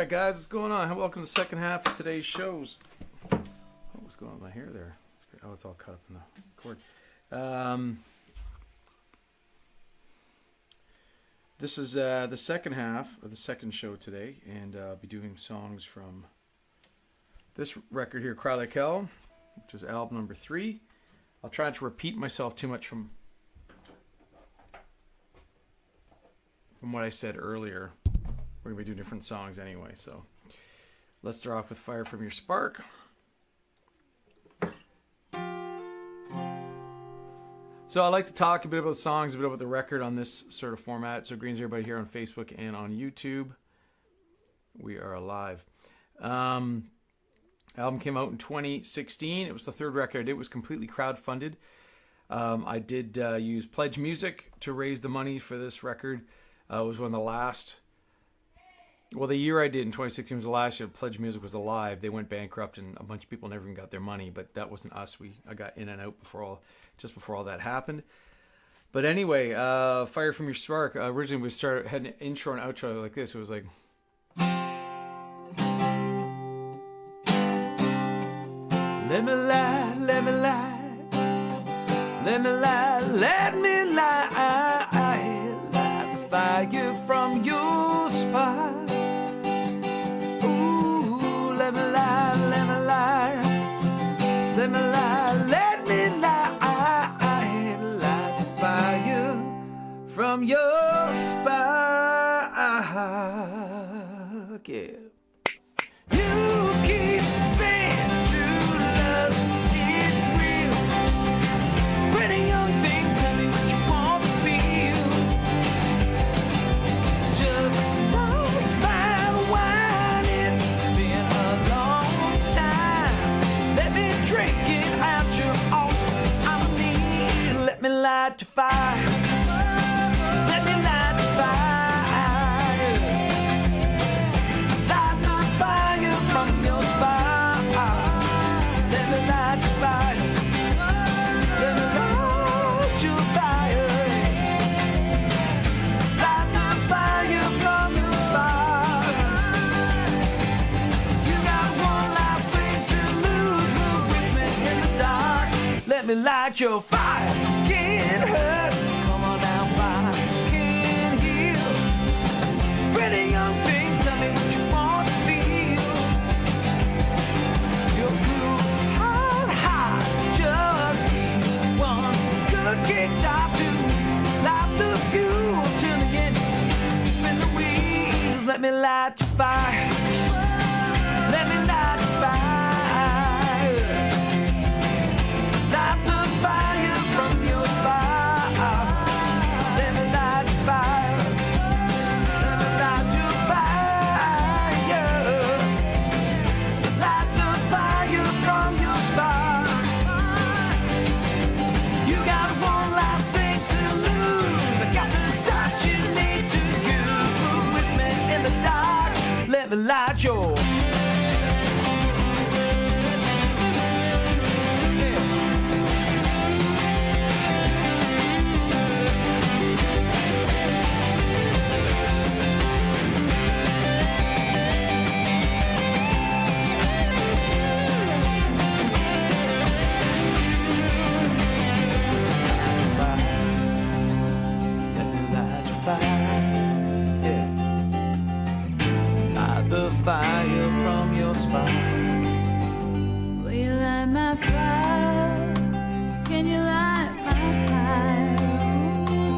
Alright guys, what's going on? Welcome to the second half of today's shows. Oh, what's going on with my hair there? Oh, it's all cut up in the cord. This is the second half of the second show today, and I'll be doing songs from this record here, Cry Like Hell, which is album number 3. I'll try not to repeat myself too much from what I said earlier. We're going to be doing different songs anyway, so let's start off with Fire From Your Spark. So I like to talk a bit about songs, a bit about the record on this sort of format. So greetings everybody here on Facebook and on YouTube. We are alive. Album came out in 2016. It was the third record I did. It was completely crowdfunded. I did use Pledge Music to raise the money for this record. It was one of the last... Well, the year I did in 2016 was the last year Pledge Music was alive. They went bankrupt and a bunch of people never even got their money, but that wasn't us. I got in and out just before all that happened. But anyway, Fire From Your Spark. Originally we had an intro and outro like this. It was like... Let me lie, let me lie, let me lie, let me lie, light the fire from your spark. Let me lie, let me lie, let me lie, let me lie, light the fire from your spark. Yeah. You keep saying true love, it's real. Pretty young thing, tell me what you want to feel. Just don't find wine, it's been a long time. Let me drink it out your altar. I'm in need, let me light your fire. Let me light the fire. Light the fire from your spark. Let me light the fire. Let me light your fire. Light the fire from your spark. You got one last thing to lose. Move with me in the dark. Let me light your fire. Can't hurt. Come on down, fire. Can't heal. Pretty young thing, tell me what you want to feel. You're blue, hot, just need one good kickstart to light the fuel till the end. Spin the wheels, let me light your fire. Let me light your fire. Light the fire from your spark. Let me light your fire. Let me light your fire. Light the fire from your spark. You got one last thing to lose. I got the touch you need to use. Move with me in the dark. Let me light your... Let me light your fire. Yeah. Light the fire from your spark. Will you light my fire? Can you light my fire?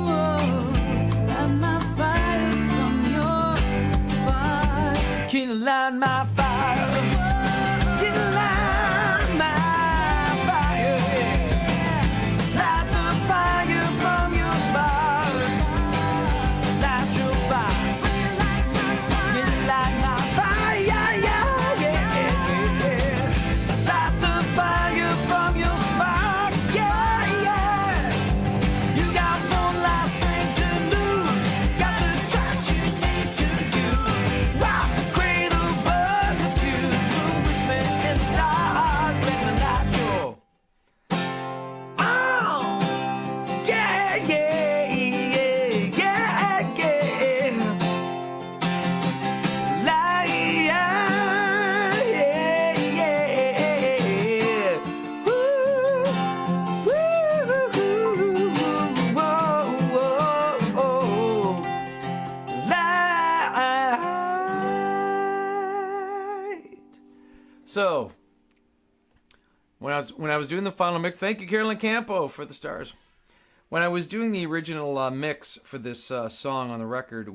Oh, light my fire from your spark. Can you light my fire? Can you light my fire? Light the fire from your spark. Light your fire. Can you light my fire? Yeah, yeah, yeah, yeah. Light the fire from your spark. Yeah, yeah. You got one last thing to lose. Got the touch you need to use. Rock, cradle, bud. So, when I was doing the final mix, thank you, Carolyn Campo, for the stars. When I was doing the original mix for this song on the record,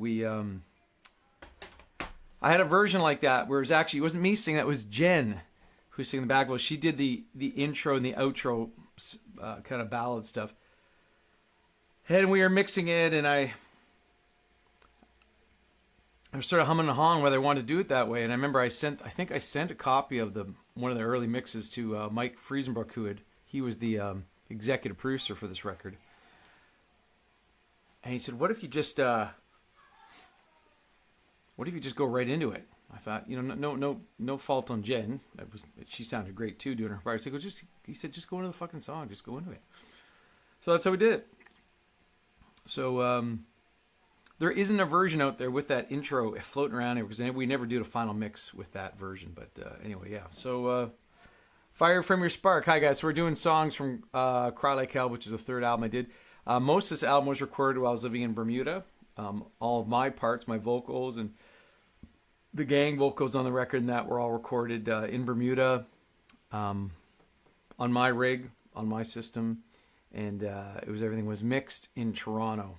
I had a version like that where it wasn't me singing, it was Jen who sang the back vocals. She did the intro and the outro kind of ballad stuff. And we were mixing it, and I was sort of humming and hawing whether I wanted to do it that way. And I remember I sent a copy of one of the early mixes to Mike Friesenbrook, he was the executive producer for this record. And he said, "What if you just go right into it?" I thought, no fault on Jen. She sounded great too doing her part. He said, just go into the fucking song, just go into it. So that's how we did it. So there isn't a version out there with that intro floating around here because we never did a final mix with that version. But anyway, yeah. So Fire From Your Spark. Hi guys. So we're doing songs from Cry Like Hell, which is the third album I did. Most of this album was recorded while I was living in Bermuda. All of my parts, my vocals, and the gang vocals on the record and that were all recorded in Bermuda on my rig, on my system. And everything was mixed in Toronto.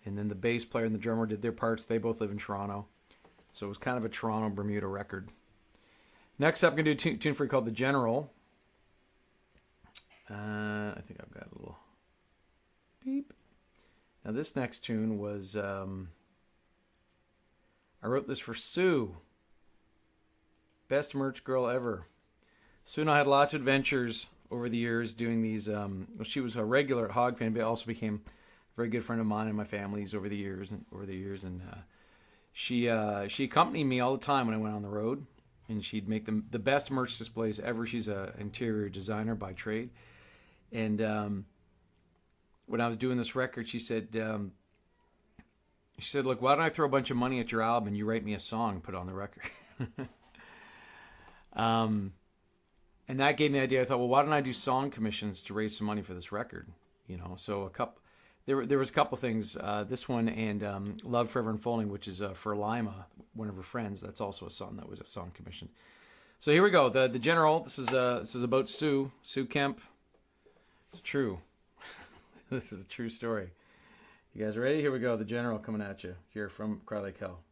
And then the bass player and the drummer did their parts. They both live in Toronto. So it was kind of a Toronto-Bermuda record. Next up, I'm going to do a tune for you called The General. I think I've got a little beep. Now this next tune was, I wrote this for Sue. Best merch girl ever. Sue and I had lots of adventures over the years doing these. She was a regular at Hogpen, but also became a very good friend of mine and my family's over the years. And she accompanied me all the time when I went on the road, and she'd make the best merch displays ever. She's an interior designer by trade, and when I was doing this record, she said, "Look, why don't I throw a bunch of money at your album and you write me a song and put it on the record?" And that gave me the idea. I thought, well, why don't I do song commissions to raise some money for this record? So there was a couple things. This one and Love Forever Unfolding, which is for Lima, one of her friends. That's also a song that was a song commission. So here we go. The General. This is about Sue Kemp. It's true. This is a true story. You guys ready? Here we go. The General coming at you here from Cry Like Hell.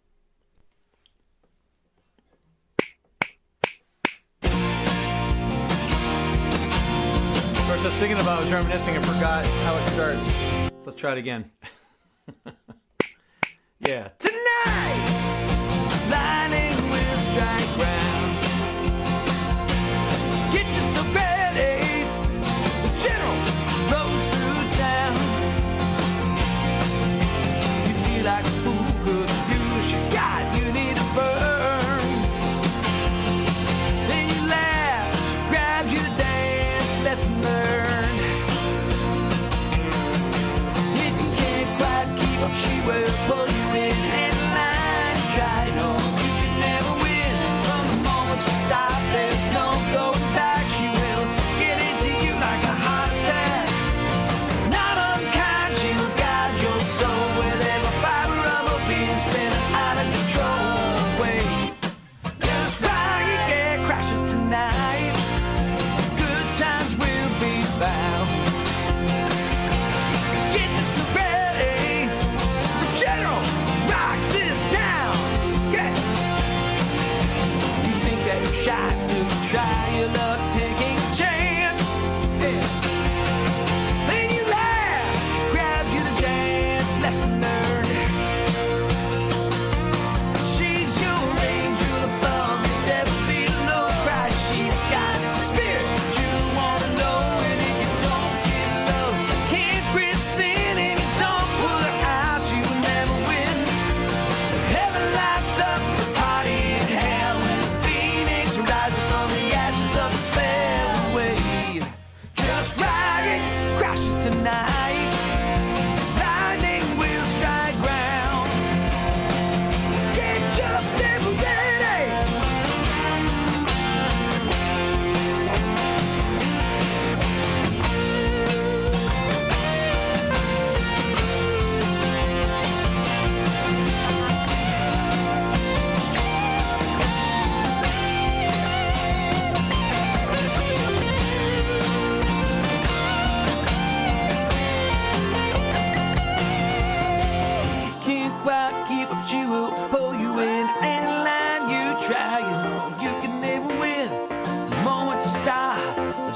Of course, I was thinking about, I was reminiscing and forgot how it starts. Let's try it again. Yeah. Tonight, lightning will strike round. Get yourself ready. The General rolls through town. You feel like a fool 'cause you she's got you need to burn. Then you laugh, grabs you to dance, lesson learned. If you can't quite keep up, she will pull you in and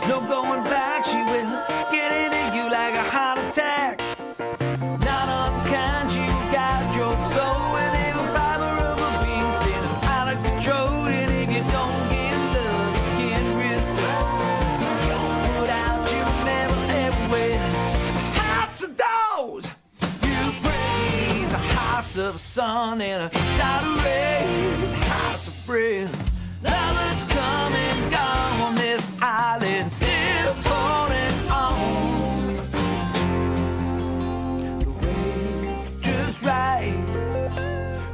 No going back, she will get into you like a heart attack. Not unkind, she will guide your soul with every fiber of her being, feeling out of control. And if you don't get love, you can't receive. You can't put out, you never ever will. House of doors, you praise the house of the sun and a dot of rays, house of friends. Lovers come and gone on this island, still holding on. The way just right,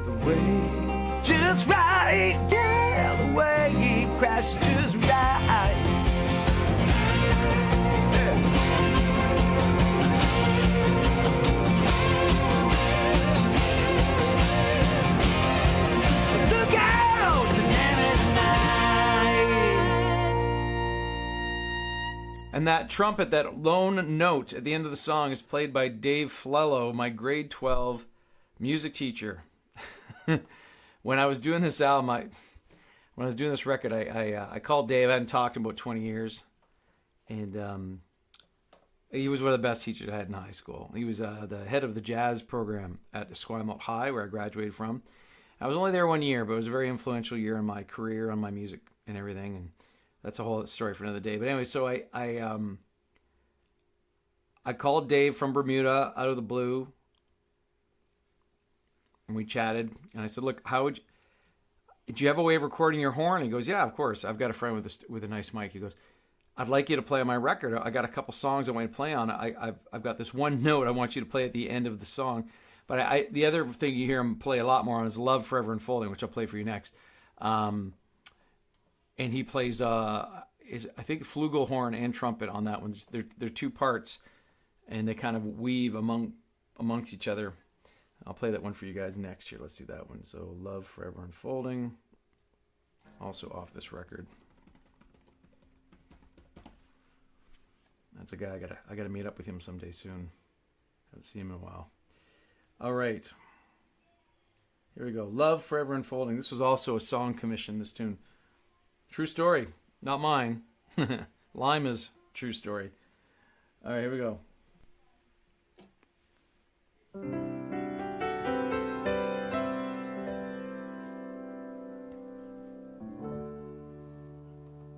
the way just right, yeah, the way he crashed just right. Look out tonight. And that trumpet, that lone note at the end of the song, is played by Dave Flello, my grade 12 music teacher. When I was doing this album, when I was doing this record, I called Dave. I hadn't talked to him about 20 years. And he was one of the best teachers I had in high school. He was the head of the jazz program at Esquimalt High, where I graduated from. I was only there 1 year, but it was a very influential year in my career, on my music and everything. And that's a whole story for another day. But anyway, so I called Dave from Bermuda out of the blue, and we chatted. And I said, "Look, do you have a way of recording your horn?" He goes, "Yeah, of course. I've got a friend with a nice mic." He goes, "I'd like you to play on my record. I got a couple songs I want you to play on. I've got this one note I want you to play at the end of the song. But the other thing you hear him play a lot more on is Love Forever Unfolding, which I'll play for you next." And he plays, I think, flugelhorn and trumpet on that one. They're two parts, and they kind of weave amongst each other. I'll play that one for you guys next year. Let's do that one. So, Love Forever Unfolding, also off this record. That's a guy I gotta meet up with him someday soon. Haven't seen him in a while. All right, here we go. Love Forever Unfolding. This was also a song commission. This tune. True story, not mine. Lima's true story. All right, here we go.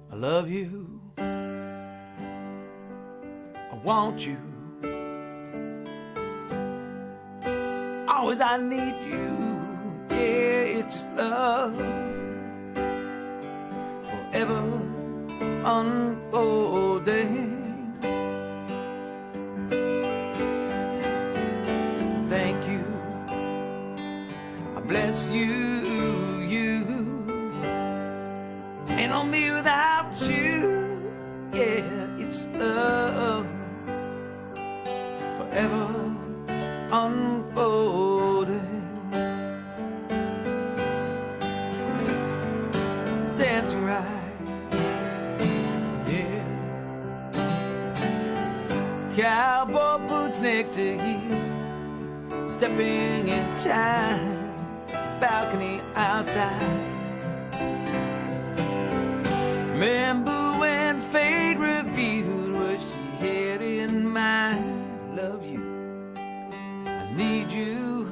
I love you. I want you. Always I need you. Yeah, it's just love. Forever unfolding. Thank you. I bless you. Ain't on me without you. Yeah, it's love. Forever unfolding. Dancing right, yeah. Cowboy boots next to you, stepping in time, balcony outside. Remember when fate revealed what she had in mind? Love you, I need you.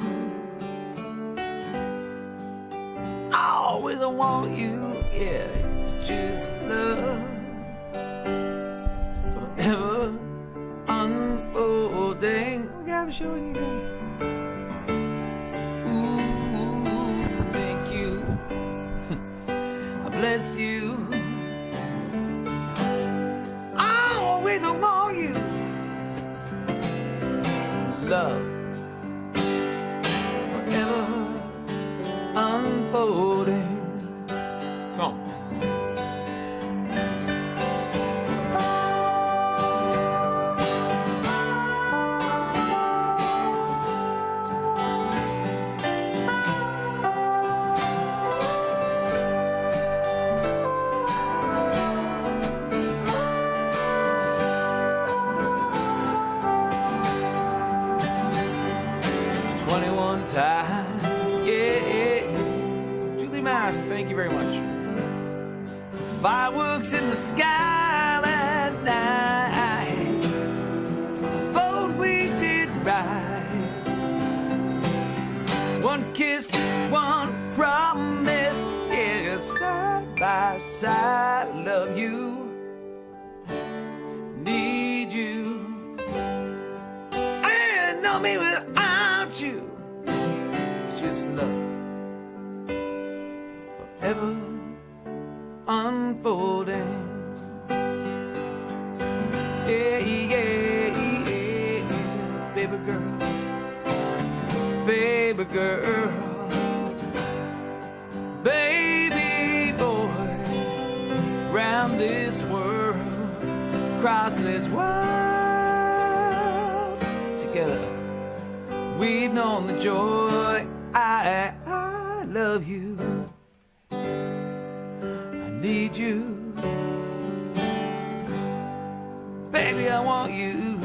Always I want you, yeah, it's just love. Forever unfolding. Oh God, I'm showing you again. Ooh, thank you. I bless you. Always I want you. Love. Forever unfolding. Come on. 21 times, yeah. Julie Mass, thank you very much. Fireworks in the sky that kiss, one promise. Yeah, side by side, love you, need you. I know me without you. It's just love, forever unfolding. Yeah, yeah, yeah, baby girl, baby girl, baby boy, round this world, across this world, together we've known the joy. I love you, I need you. Baby, I want you.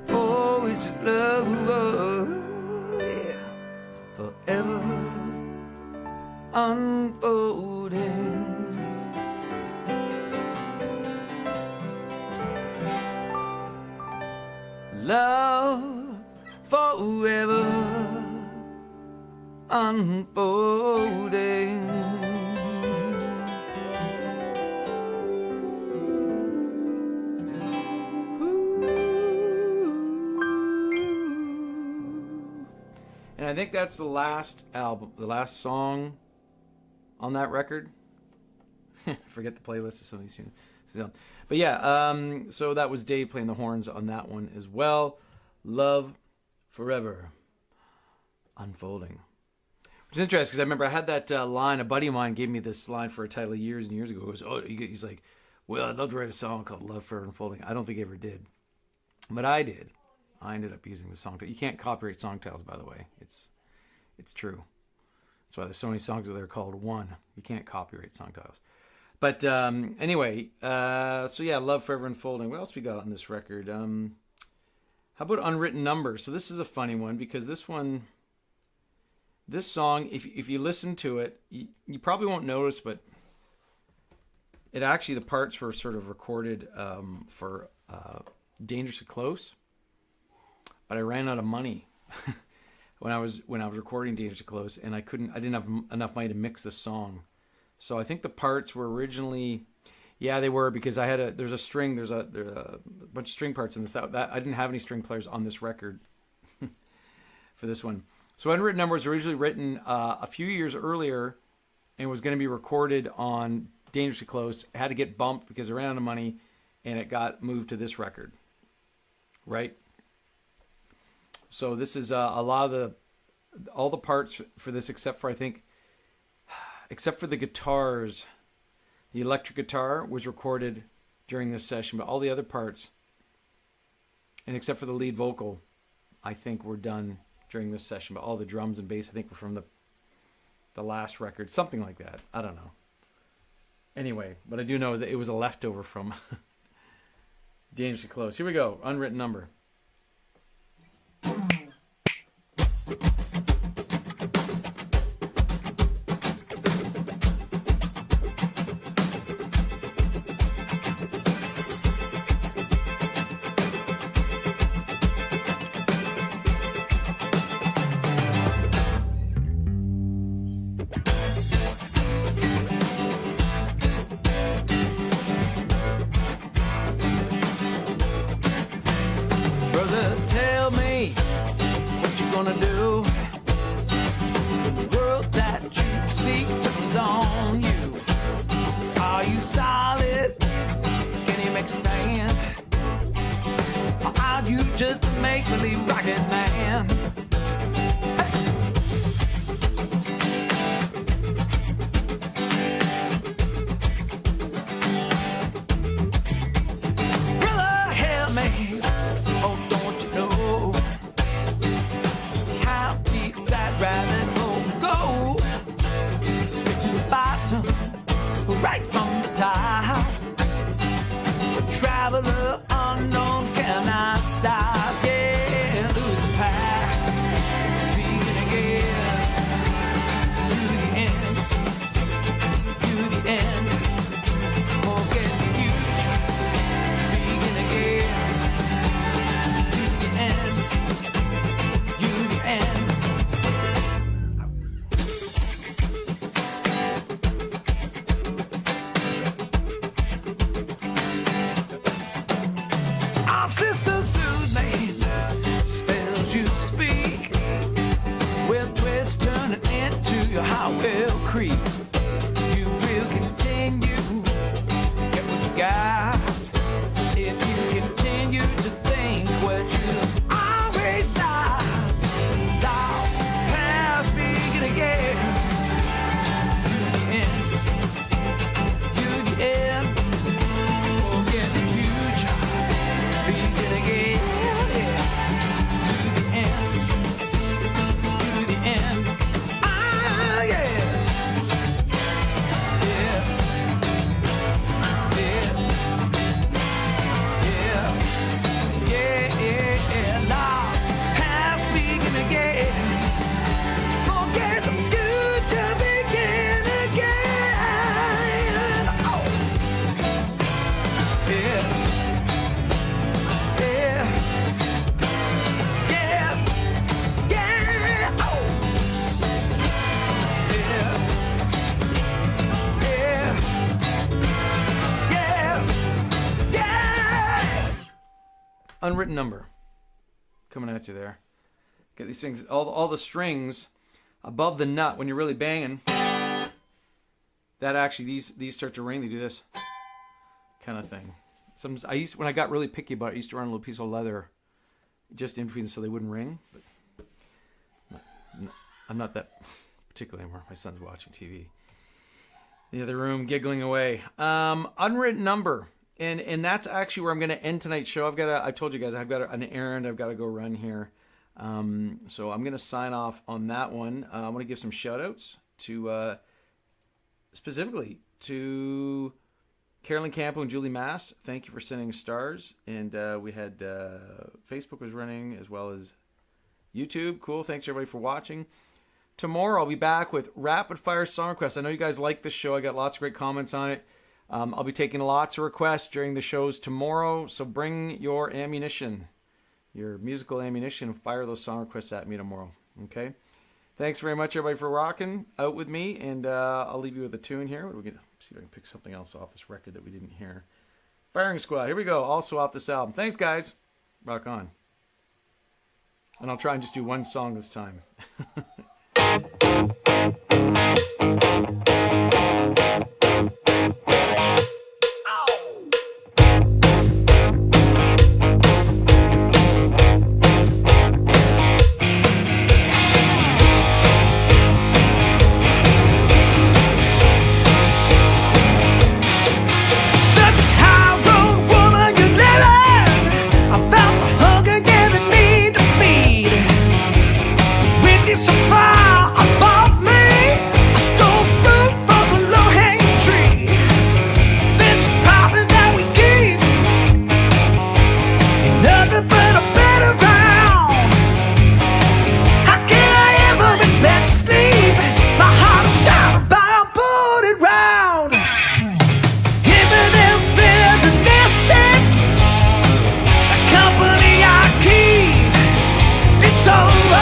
Oh, it's just love, yeah. Forever unfolding. Love forever unfolding. And I think that's the last album, the last song on that record. Forget the playlist of some of these tunes. But yeah, so that was Dave playing the horns on that one as well. Love Forever Unfolding. Which is interesting because I remember I had that line, a buddy of mine gave me this line for a title years and years ago. It was, he's like, well, I'd love to write a song called Love Forever Unfolding. I don't think I ever did. But I did. I ended up using the song title. You can't copyright song titles, by the way. It's true. That's why there's so many songs that are called One. You can't copyright song titles. But anyway, so yeah, Love Forever Unfolding. What else we got on this record? How about Unwritten Number? So this is a funny one because this song, if you listen to it, you probably won't notice, but it actually, the parts were sort of recorded for Dangerously Close. But I ran out of money when I was recording Dangerously Close, and I didn't have enough money to mix the song. So I think the parts were originally, yeah, they were, because there's a bunch of string parts in this. That I didn't have any string players on this record for this one. So Unwritten Number was originally written a few years earlier and was going to be recorded on Dangerously Close. It had to get bumped because I ran out of money, and it got moved to this record, right? So this is a lot of all the parts for this, except for the guitars. The electric guitar was recorded during this session, but all the other parts, and except for the lead vocal, I think were done during this session. But all the drums and bass, I think, were from the last record, something like that. I don't know. Anyway, but I do know that it was a leftover from Dangerously Close. Here we go, Unwritten Number. Just a make-believe rocket man. Brother, help me. Oh, don't you know just how deep that rabbit hole go? Straight to the bottom, right from the top. A traveler unknown cannot stop. Unwritten Number. Coming at you there. Get these things, all the strings above the nut when you're really banging. That actually, these start to ring. They do this kind of thing. Sometimes when I got really picky about it, I used to run a little piece of leather just in between so they wouldn't ring. But I'm not that particular anymore. My son's watching TV. The other room, giggling away. Unwritten Number. And that's actually where I'm going to end tonight's show. I told you guys, I've got an errand I've got to go run here. So I'm going to sign off on that one. I want to give some shout outs to, specifically to Carolyn Campo and Julie Mast. Thank you for sending stars. And we had Facebook was running as well as YouTube. Cool. Thanks everybody for watching. Tomorrow I'll be back with Rapid Fire Song Requests. I know you guys like this show. I got lots of great comments on it. I'll be taking lots of requests during the shows tomorrow, so bring your ammunition, your musical ammunition, and fire those song requests at me tomorrow, okay? Thanks very much, everybody, for rocking out with me, and I'll leave you with a tune here. We're gonna see if I can pick something else off this record that we didn't hear. Firing Squad, here we go, also off this album. Thanks, guys. Rock on. And I'll try and just do one song this time. So far above me, I stole fruit from the low-hanging tree. This profit that we give ain't nothing but a better ground. How can I ever expect to sleep? My heart is shattered by a bullet round. Giving them sinners and mystics, the company I keep, it's over.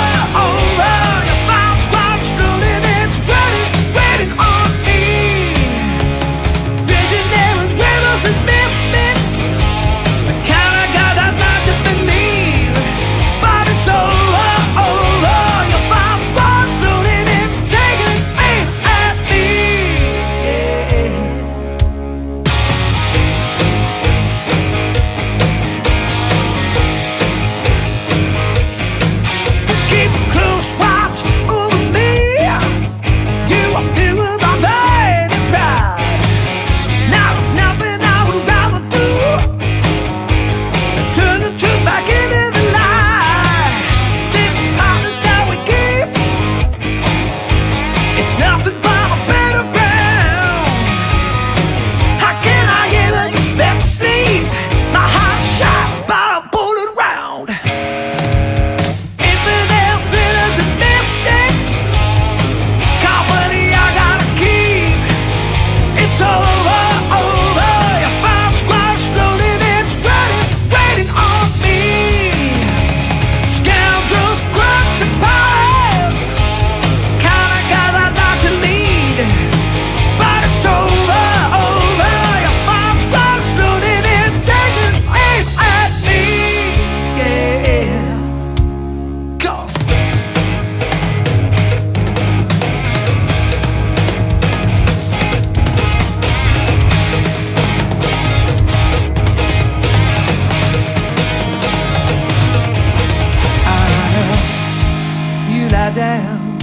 Down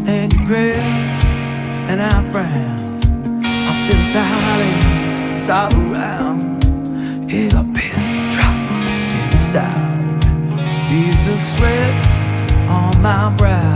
and you grill and I frown. I feel silence all around. Hear a pin drop to the sound. Beads of sweat on my brow.